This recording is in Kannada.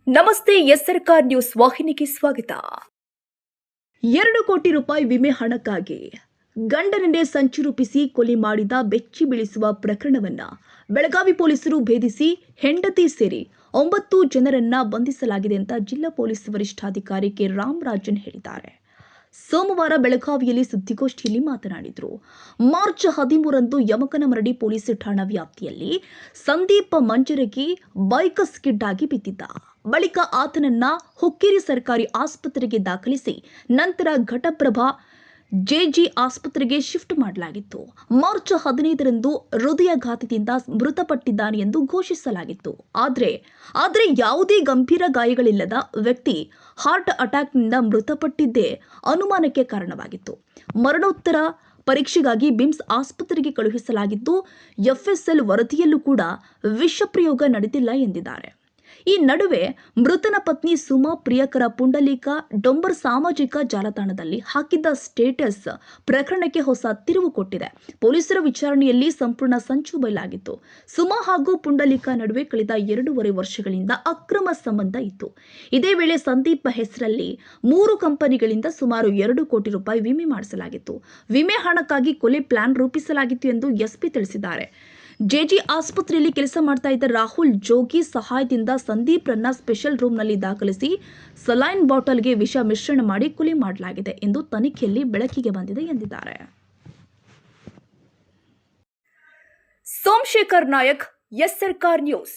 ನಮಸ್ತೆ ಎಸ್ಆರ್ಕಾರ್ ನ್ಯೂಸ್ ವಾಹಿನಿಗೆ ಸ್ವಾಗತ. 2 ಕೋಟಿ ರೂಪಾಯಿ ವಿಮೆ ಹಣಕ್ಕಾಗಿ ಗಂಡನನ್ನೇ ಸಂಚು ರೂಪಿಸಿ ಕೊಲೆ ಮಾಡಿದ ಬೆಚ್ಚಿ ಬೀಳಿಸುವ ಪ್ರಕರಣವನ್ನು ಬೆಳಗಾವಿ ಪೊಲೀಸರು ಭೇದಿಸಿ ಹೆಂಡತಿ ಸೇರಿ 9 ಜನರನ್ನ ಬಂಧಿಸಲಾಗಿದೆ ಅಂತ ಜಿಲ್ಲಾ ಪೊಲೀಸ್ ವರಿಷ್ಠಾಧಿಕಾರಿ ಕೆ ರಾಮರಾಜನ್ ಹೇಳಿದ್ದಾರೆ. ಸೋಮವಾರ ಬೆಳಗಾವಿಯಲ್ಲಿ ಸುದ್ದಿಗೋಷ್ಠಿಯಲ್ಲಿ ಮಾತನಾಡಿದರು. ಮಾರ್ಚ್ 13ರಂದು ಯಮಕನಮರಡಿ ಪೊಲೀಸ್ ಠಾಣಾ ವ್ಯಾಪ್ತಿಯಲ್ಲಿ ಸಂದೀಪ್ ಮಂಜರಗಿ ಬೈಕ್ ಸ್ಕಿಡ್ ಆಗಿ ಬಿದ್ದಿದ್ದ. ಬಳಿಕ ಆತನನ್ನ ಹುಕ್ಕೇರಿ ಸರ್ಕಾರಿ ಆಸ್ಪತ್ರೆಗೆ ದಾಖಲಿಸಿ ನಂತರ ಘಟಪ್ರಭಾ ಜೆಜಿ ಆಸ್ಪತ್ರೆಗೆ ಶಿಫ್ಟ್ ಮಾಡಲಾಗಿತ್ತು. ಮಾರ್ಚ್ 15ರಂದು ಹೃದಯಾಘಾತದಿಂದ ಮೃತಪಟ್ಟಿದ್ದಾನೆ ಎಂದು ಘೋಷಿಸಲಾಗಿತ್ತು. ಆದರೆ ಯಾವುದೇ ಗಂಭೀರ ಗಾಯಗಳಿಲ್ಲದ ವ್ಯಕ್ತಿ ಹಾರ್ಟ್ ಅಟ್ಯಾಕ್ನಿಂದ ಮೃತಪಟ್ಟಿದ್ದೇ ಅನುಮಾನಕ್ಕೆ ಕಾರಣವಾಗಿತ್ತು. ಮರಣೋತ್ತರ ಪರೀಕ್ಷೆಗಾಗಿ ಬಿಮ್ಸ್ ಆಸ್ಪತ್ರೆಗೆ ಕಳುಹಿಸಲಾಗಿದ್ದು, ಎಫ್ಎಸ್ಎಲ್ ವರದಿಯಲ್ಲೂ ಕೂಡ ವಿಷಪ್ರಯೋಗ ನಡೆದಿಲ್ಲ ಎಂದಿದ್ದಾರೆ. ಈ ನಡುವೆ ಮೃತನ ಪತ್ನಿ ಸುಮಾ ಪ್ರಿಯಕರ ಪುಂಡಲೀಕ ಡೊಂಬರ್ ಸಾಮಾಜಿಕ ಜಾಲತಾಣದಲ್ಲಿ ಹಾಕಿದ್ದ ಸ್ಟೇಟಸ್ ಪ್ರಕರಣಕ್ಕೆ ಹೊಸ ತಿರುವು ಕೊಟ್ಟಿದೆ. ಪೊಲೀಸರ ವಿಚಾರಣೆಯಲ್ಲಿ ಸಂಪೂರ್ಣ ಸಂಚು ಬಯಲಾಗಿತ್ತು. ಸುಮಾ ಹಾಗೂ ಪುಂಡಲೀಕ ನಡುವೆ ಕಳೆದ 2.5 ವರ್ಷಗಳಿಂದ ಅಕ್ರಮ ಸಂಬಂಧ ಇತ್ತು. ಇದೇ ವೇಳೆ ಸಂದೀಪ್ ಹೆಸರಲ್ಲಿ 3 ಕಂಪನಿಗಳಿಂದ ಸುಮಾರು 2 ಕೋಟಿ ರೂಪಾಯಿ ವಿಮೆ ಮಾಡಿಸಲಾಗಿತ್ತು. ವಿಮೆ ಹಣಕ್ಕಾಗಿ ಕೊಲೆ ಪ್ಲಾನ್ ರೂಪಿಸಲಾಗಿತ್ತು ಎಂದು ಎಸ್ಪಿ ತಿಳಿಸಿದ್ದಾರೆ. ಜೆಜಿ ಆಸ್ಪತ್ರೆಯಲ್ಲಿ ಕೆಲಸ ಮಾಡ್ತಾ ಇದ್ದ ರಾಹುಲ್ ಜೋಗಿ ಸಹಾಯದಿಂದ ಸಂದೀಪ್ರನ್ನ ಸ್ಪೆಷಲ್ ರೂಮ್ನಲ್ಲಿ ದಾಖಲಿಸಿ ಸಲೈನ್ ಬಾಟಲ್ಗೆ ವಿಷ ಮಿಶ್ರಣ ಮಾಡಿ ಕೊಲೆ ಮಾಡಲಾಗಿದೆ ಎಂದು ತನಿಖೆಯಲ್ಲಿ ಬೆಳಕಿಗೆ ಬಂದಿದೆ ಎಂದಿದ್ದಾರೆ. ಸೋಮಶೇಖರ್ ನಾಯಕ್, ಎಸ್ಆರ್ಕಾರ್ ನ್ಯೂಸ್.